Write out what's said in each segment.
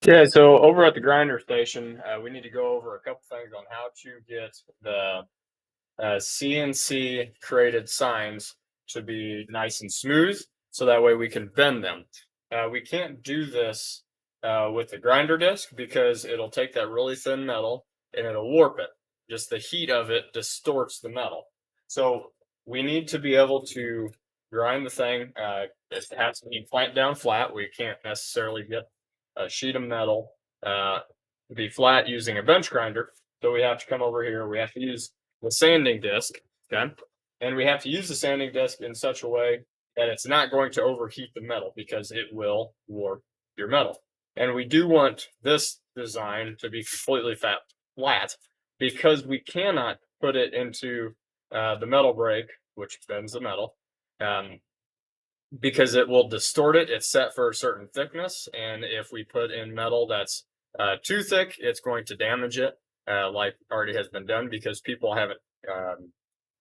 Yeah, so over at the grinder station, we need to go over a couple things on how to get the CNC created signs to be nice and smooth, so that way we can bend them. We can't do this with the grinder disc because it'll take that really thin metal and it'll warp it. Just the heat of it distorts the metal. So we need to be able to grind the thing. It has to be clamped down flat. We can't necessarily get a sheet of metal uh, to be flat using a bench grinder. So we have to come over here. We have to use the sanding disc, okay? And we have to use the sanding disc in such a way that it's not going to overheat the metal because it will warp your metal. And we do want this design to be completely flat because we cannot put it into the metal brake, which bends the metal, um, because it will distort it. It's set for a certain thickness, and if we put in metal that's too thick, it's going to damage it, like already has been done because people haven't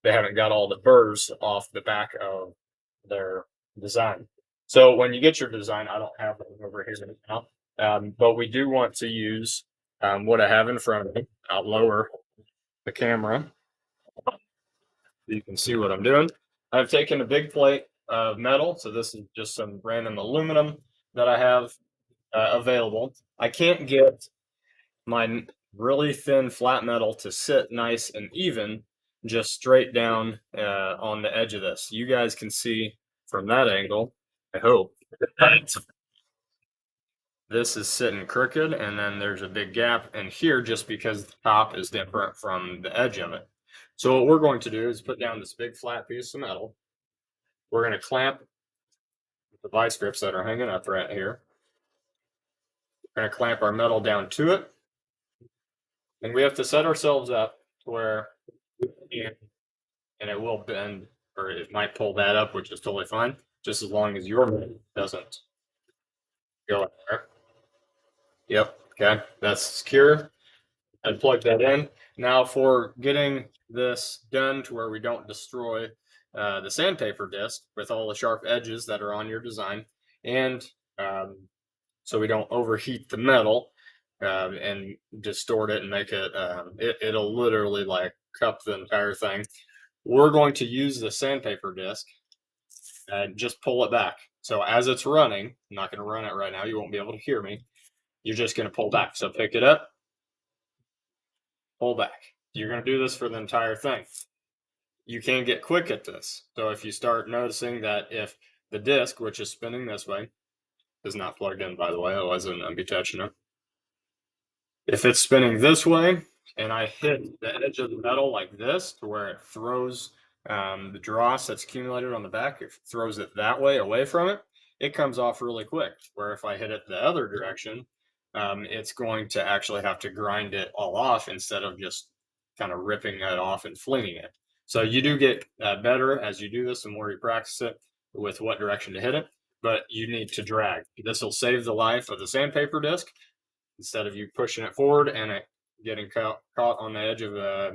they haven't got all the burrs off the back of their design. So when you get your design, I don't have them over here now, but we do want to use what I have in front of me. I'll lower the camera so you can see what I'm doing. I've taken a big plate of metal, so this is just some random aluminum that I have available. I can't get my really thin flat metal to sit nice and even just straight down on the edge of this. You guys can see from that angle, I hope, that this is sitting crooked and then there's a big gap in here just because the top is different from the edge of it. So what we're going to do is put down this big flat piece of metal. We're going to clamp the vice grips that are hanging up right here. We're going to clamp our metal down to it. And we have to set ourselves up to where and it will bend or it might pull that up, which is totally fine, just as long as your metal doesn't go in there. Yep. Okay. That's secure. And plug that in. Now for getting this done to where we don't destroy the sandpaper disc with all the sharp edges that are on your design, and so we don't overheat the metal and distort it and make it, it'll literally like cup the entire thing. We're going to use the sandpaper disc and just pull it back. So as it's running, I'm not going to run it right now. You won't be able to hear me. You're just going to pull back. So pick it up, pull back. You're going to do this for the entire thing. You can get quick at this. So if you start noticing that if the disc, which is spinning this way, is not plugged in, by the way, otherwise I'd be touching it. If it's spinning this way and I hit the edge of the metal like this to where it throws the dross that's accumulated on the back, it throws it that way away from it, it comes off really quick. Where if I hit it the other direction, it's going to actually have to grind it all off instead of just kind of ripping it off and flinging it. So you do get better as you do this, the more you practice it with what direction to hit it, but you need to drag. This will save the life of the sandpaper disc instead of you pushing it forward and it getting caught on the edge of a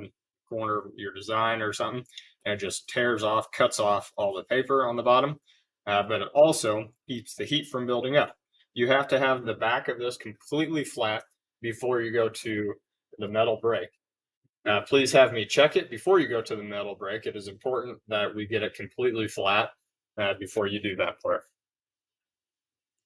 corner of your design or something, and it just tears off, cuts off all the paper on the bottom. But it also keeps the heat from building up. You have to have the back of this completely flat before you go to the metal brake. Please have me check it before you go to the metal brake. It is important that we get it completely flat before you do that part.